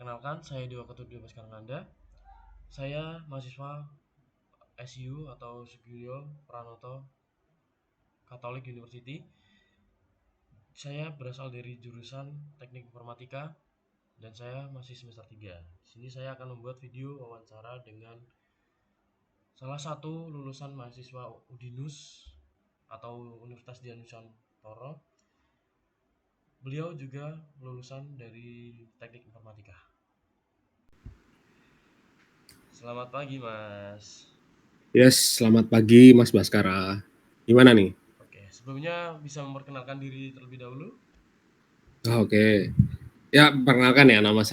Perkenalkan, saya Dewa Ketujuh Anda. Saya mahasiswa SU atau Sugio Pranoto Catholic University. Saya berasal dari jurusan Teknik Informatika dan saya masih semester 3. Di sini saya akan membuat video wawancara dengan salah satu lulusan mahasiswa Udinus atau Universitas Dian Nusantara. Beliau juga lulusan dari Teknik Informatika. Selamat pagi, Mas. Yes, selamat pagi Mas Baskara. Gimana nih? Oke, sebelumnya bisa memperkenalkan diri terlebih dahulu? Oke. Ya, perkenalkan ya, nama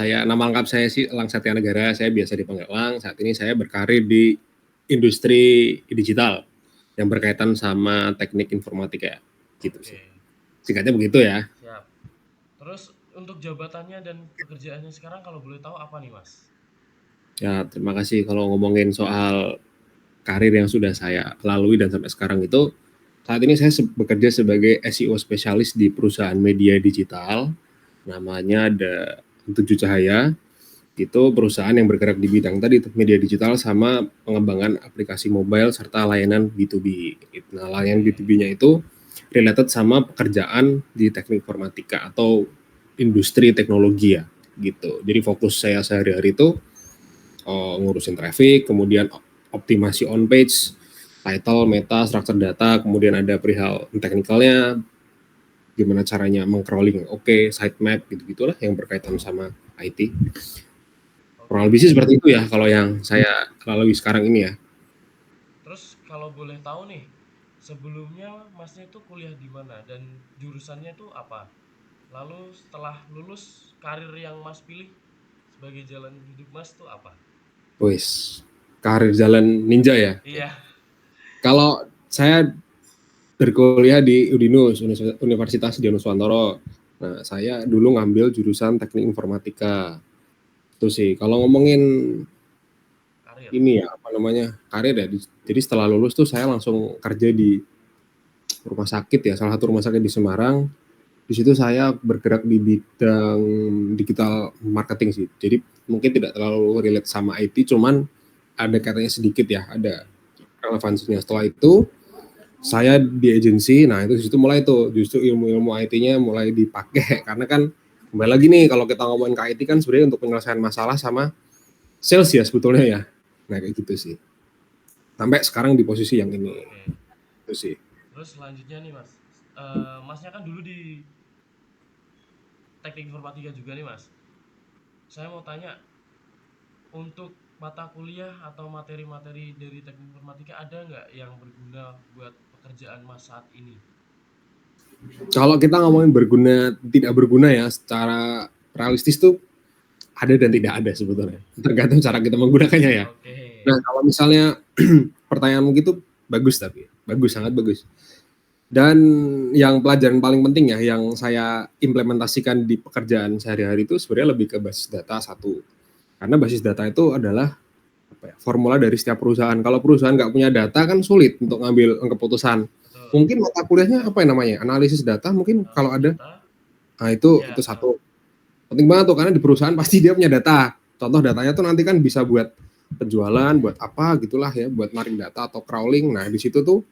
lengkap saya sih Elang Satya Negara. Saya biasa dipanggil Elang. Saat ini saya berkarir di industri digital yang berkaitan sama teknik informatika, gitu sih. Oke, Singkatnya begitu ya. siap. Terus untuk jabatannya dan pekerjaannya sekarang kalau boleh tahu apa nih, Mas? Ya, terima kasih kalau ngomongin soal karir yang sudah saya lalui dan sampai sekarang itu, saat ini saya bekerja sebagai SEO spesialis di perusahaan media digital. Namanya ada Tujuh Cahaya. Itu perusahaan yang bergerak di bidang tadi media digital sama pengembangan aplikasi mobile serta layanan B2B. Nah, layanan Oke, B2B-nya itu related sama pekerjaan di teknik informatika atau industri teknologi ya gitu. Jadi fokus saya sehari-hari itu ngurusin traffic, kemudian optimasi on page, title, meta, structure data, kemudian ada perihal teknikalnya, gimana caranya mengcrawling, sitemap gitu-gitulah yang berkaitan sama IT. Kurang lebih oke. sih seperti itu ya kalau yang saya lalui sekarang ini ya. Terus kalau boleh tahu nih, sebelumnya Masnya itu kuliah di mana dan jurusannya itu apa? Lalu setelah lulus, karir yang Mas pilih sebagai jalan hidup Mas itu apa? Wis, karir jalan ninja ya. Iya. Kalau saya berkuliah di Udinus, Universitas Dian Nusantara. Nah, saya dulu ngambil jurusan teknik informatika. Itu sih. Kalau ngomongin Karir. ini ya, apa namanya, karir ya. Jadi setelah lulus tuh saya langsung kerja di rumah sakit ya, salah satu rumah sakit di Semarang. Di situ saya bergerak di bidang digital marketing sih. Jadi mungkin tidak terlalu relate sama IT, cuman ada katanya sedikit ya, ada relevansinya. Setelah itu saya di agensi, nah itu situ mulai tuh justru ilmu-ilmu IT-nya mulai dipakai karena kan kembali lagi nih kalau kita ngomongin ke IT kan sebenarnya untuk penyelesaian masalah sama sales ya sebetulnya ya. Nah kayak gitu sih. Sampai sekarang di posisi yang ini Oke. itu sih. Terus selanjutnya nih, Mas. Masnya kan dulu di Teknik Informatika juga nih, Mas. Saya mau tanya, untuk mata kuliah atau materi-materi dari teknik informatika ada nggak yang berguna buat pekerjaan Mas saat ini? Kalau kita ngomongin berguna tidak berguna ya secara realistis tuh ada dan tidak ada sebetulnya. Tergantung cara kita menggunakannya ya. Oke, Nah kalau misalnya pertanyaan gitu bagus tapi bagus sangat bagus. Dan yang pelajaran paling penting ya yang saya implementasikan di pekerjaan sehari-hari itu sebenarnya lebih ke basis data satu. Karena basis data itu adalah apa ya, formula dari setiap perusahaan. Kalau perusahaan nggak punya data kan sulit untuk ngambil keputusan. betul. Mungkin mata kuliahnya apa ya namanya? Analisis data mungkin kalau Analisis ada. data, Nah itu ya betul. satu. Penting banget tuh karena di perusahaan pasti dia punya data. Contoh datanya tuh nanti kan bisa buat penjualan, buat apa gitulah ya, buat narik data atau crawling. Nah di situ tuh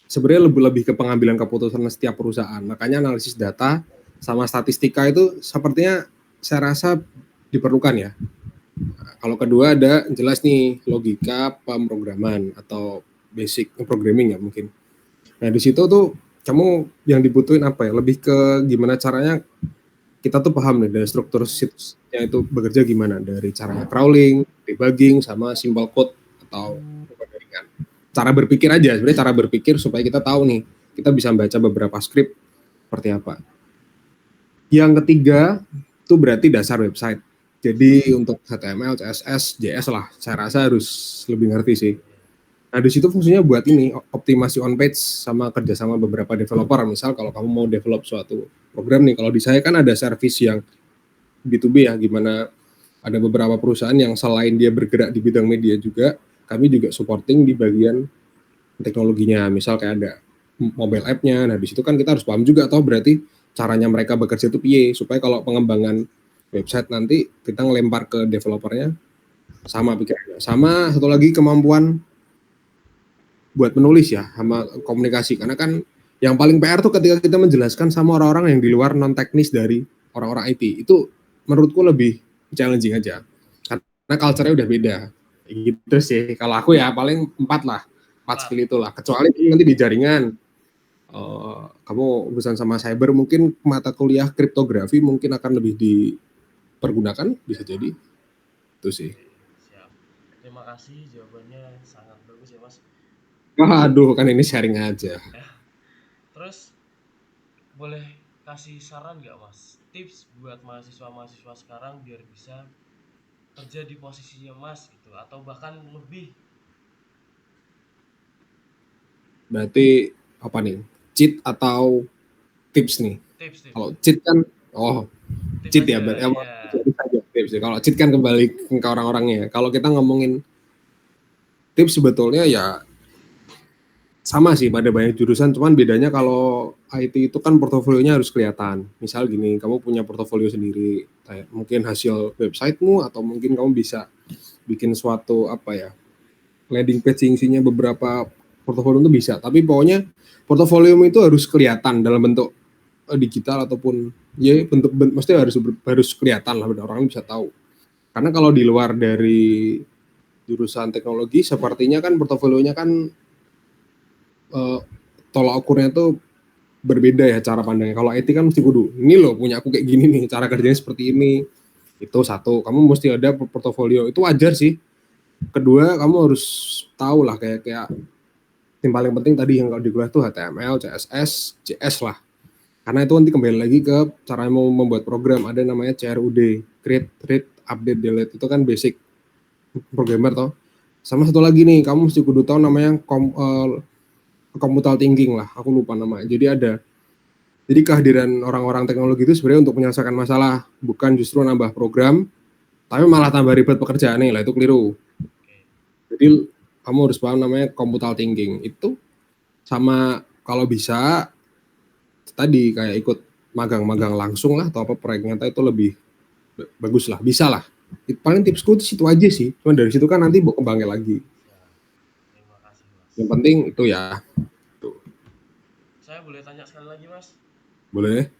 sebenarnya lebih ke pengambilan keputusan setiap perusahaan. Makanya analisis data sama statistika itu sepertinya saya rasa diperlukan ya. Nah, kalau kedua ada jelas nih logika pemrograman atau basic programming ya mungkin. Nah di situ tuh kamu yang dibutuhin apa ya? Lebih ke gimana caranya kita tuh paham nih dari struktur situsnya itu bekerja gimana dari caranya crawling, debugging, sama simple code atau jaringan. Cara berpikir aja sebenarnya cara berpikir supaya kita tahu nih kita bisa baca beberapa script seperti apa. Yang ketiga itu berarti dasar website. Jadi untuk HTML, CSS, JS lah saya rasa harus lebih ngerti sih. Oke, Nah di situ fungsinya buat ini optimasi on page sama kerjasama beberapa developer. Misal kalau kamu mau develop suatu program nih, kalau di saya kan ada service yang B2B ya, gimana ada beberapa perusahaan yang selain dia bergerak di bidang media juga, kami juga supporting di bagian teknologinya. Misal kayak ada mobile app-nya, nah di situ kan kita harus paham juga toh berarti caranya mereka bekerja itu piye supaya kalau pengembangan website, nanti kita ngelempar ke developernya, sama pikirannya. Sama satu lagi, kemampuan buat menulis ya, sama komunikasi. Karena kan yang paling PR tuh ketika kita menjelaskan sama orang-orang yang di luar non teknis dari orang-orang IT. Itu menurutku lebih challenging aja. Karena culture-nya udah beda. Gitu sih. Kalau aku ya paling 4 lah. 4 skill itulah. Kecuali nanti di jaringan. Kamu urusan sama cyber, mungkin mata kuliah kriptografi mungkin akan lebih dipergunakan, bisa jadi. Itu sih. Siap. Terima kasih, jawabannya sangat bagus ya Mas. Aduh, kan ini sharing aja. Terus boleh kasih saran nggak Mas? Tips buat mahasiswa-mahasiswa sekarang biar bisa kerja di posisinya Mas gitu, atau bahkan lebih. Berarti apa nih? Cheat atau tips nih? Tips. Kalau cheat kan, Tips cheat ya, aja berarti ya. tips ya. Kalau cheat kan kembali ke orang-orangnya. Kalau kita ngomongin tips, sebetulnya ya sama sih pada banyak jurusan, cuman bedanya kalau IT itu kan portofolionya harus kelihatan. Misal gini, kamu punya portofolio sendiri, kayak mungkin hasil websitemu, atau mungkin kamu bisa bikin suatu apa ya, landing page isinya beberapa portofolio, itu bisa. Tapi pokoknya portofolio itu harus kelihatan dalam bentuk digital ataupun ya bentuk mesti harus kelihatan lah, orang bisa tahu. Karena kalau di luar dari jurusan teknologi, sepertinya kan portofolionya kan tolak ukurnya tuh berbeda ya cara pandangnya. Kalau IT kan mesti kudu, ini loh punya aku kayak gini nih, cara kerjanya seperti ini. Itu satu, kamu mesti ada portofolio, itu wajar sih. Kedua, kamu harus tahu lah kayak yang paling penting tadi yang kalau di kuliah tuh HTML, CSS, JS lah. Karena itu nanti kembali lagi ke cara mau membuat program, ada namanya CRUD, create, read, update, delete, itu kan basic programmer toh. Sama satu lagi nih, kamu mesti kudu tahu namanya computer thinking lah, aku lupa namanya. Jadi kehadiran orang-orang teknologi itu sebenarnya untuk menyelesaikan masalah, bukan justru nambah program, tapi malah tambah ribet pekerjaan nih lah, itu keliru. Jadi kamu harus paham namanya computer thinking. Itu sama kalau bisa tadi kayak ikut magang-magang langsung lah atau apa proyek nyata, itu lebih bagus lah, bisa lah. Paling tipsku itu situ aja sih. Cuman dari situ kan nanti mau kembangin lagi. Terima kasih Mas. Yang penting itu ya. Tuh. Saya boleh tanya sekali lagi Mas? Boleh?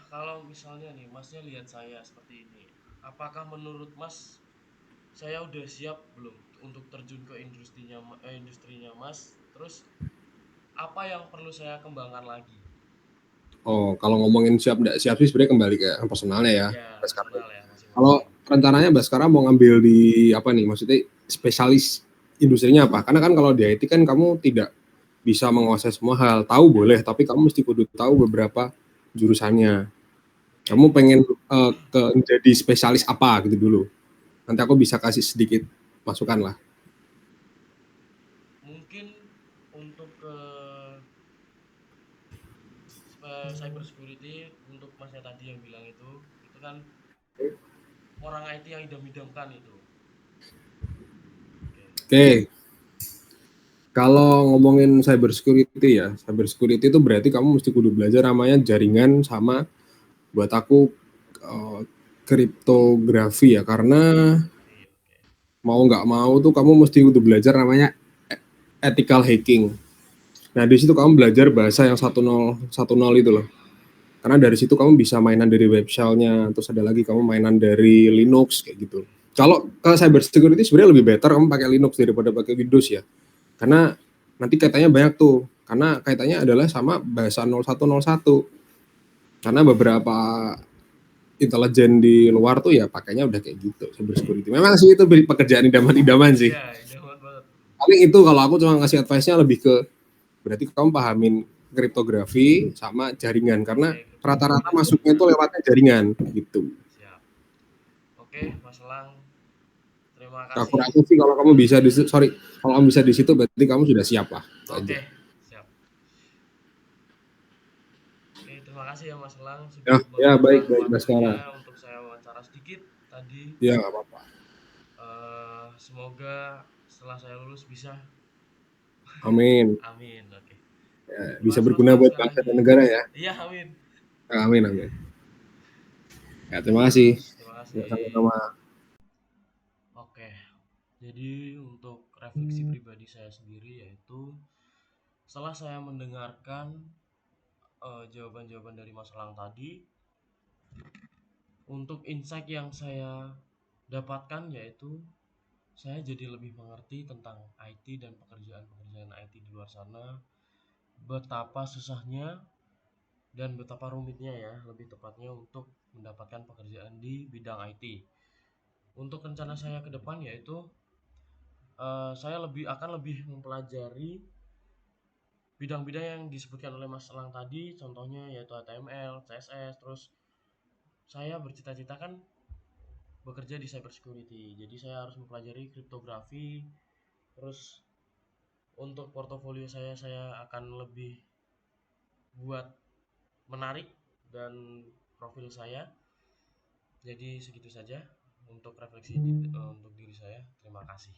Kalau misalnya nih Masnya lihat saya seperti ini, apakah menurut Mas saya udah siap belum untuk terjun ke industrinya Mas? Terus apa yang perlu saya kembangkan lagi? Oh, kalau ngomongin siap nggak siap sih sebenarnya kembali ke personalnya ya. Ya, Sekarang. personal ya Kalau masing-masing. rencananya sekarang mau ngambil di apa nih? Maksudnya spesialis industrinya apa? Karena kan kalau di IT kan kamu tidak bisa menguasai semua hal. Tahu boleh, tapi kamu mesti kudu tahu beberapa jurusannya. Oke. Kamu pengen jadi spesialis apa gitu dulu. Nanti aku bisa kasih sedikit masukan lah. Mungkin untuk ke cyber security, untuk Masnya tadi yang bilang itu kan orang IT yang idam-idamkan itu. Oke. Oke, kalau ngomongin cyber security ya, cyber security itu berarti kamu mesti kudu belajar namanya jaringan, sama buat aku kriptografi ya, karena mau nggak mau tuh kamu mesti kudu belajar namanya ethical hacking. Nah di situ kamu belajar bahasa yang 1010 itu loh. Karena dari situ kamu bisa mainan dari web shell-nya, terus ada lagi kamu mainan dari Linux kayak gitu. Kalau ke cyber security sebenarnya lebih better kamu pakai Linux daripada pakai Windows ya. Karena nanti kaitannya banyak tuh. Karena kaitannya adalah sama bahasa 0101. Karena beberapa intelijen di luar tuh ya pakainya udah kayak gitu, cyber security. Memang sih itu pekerjaan idaman-idaman sih. Iya, idaman banget. Paling itu kalau aku cuma ngasih advice-nya lebih ke berarti kamu pahamin kriptografi sama jaringan, karena Oke, kriptografi rata-rata dan masuknya jaringan. itu lewatnya jaringan gitu. Siap. Oke, Mas Elang, terima Aku kasih. rasa sih kalau kamu bisa kalau kamu bisa di situ berarti kamu sudah siap lah. Itu aja. Oke, siap. Oke, terima kasih ya Mas Elang Ya, sudah ya baik meluangkan baik waktunya Baskara. untuk saya wawancara sedikit tadi. Ya nggak apa-apa. Semoga setelah saya lulus bisa. Amin. Amin. Oke. Ya, Terima bisa kasih Mas berguna Elang buat sekali bangsa lagi. dan negara ya. Iya, amin. Amin amin. Ya, terima kasih. Terima Ya, kasih. sama-sama. Oke, jadi untuk refleksi pribadi saya sendiri yaitu setelah saya mendengarkan jawaban-jawaban dari Mas Elang tadi, untuk insight yang saya dapatkan yaitu saya jadi lebih mengerti tentang IT dan pekerjaan-pekerjaan IT di luar sana, betapa susahnya dan betapa rumitnya ya, lebih tepatnya untuk mendapatkan pekerjaan di bidang IT. Untuk rencana saya ke depan yaitu saya akan lebih mempelajari bidang-bidang yang disebutkan oleh Mas Elang tadi, contohnya yaitu HTML, CSS, terus saya bercita-cita kan bekerja di cyber security. Jadi saya harus mempelajari kriptografi. Terus untuk portofolio saya akan lebih buat menarik dan profil saya. Jadi segitu saja untuk refleksi untuk diri saya. Terima kasih.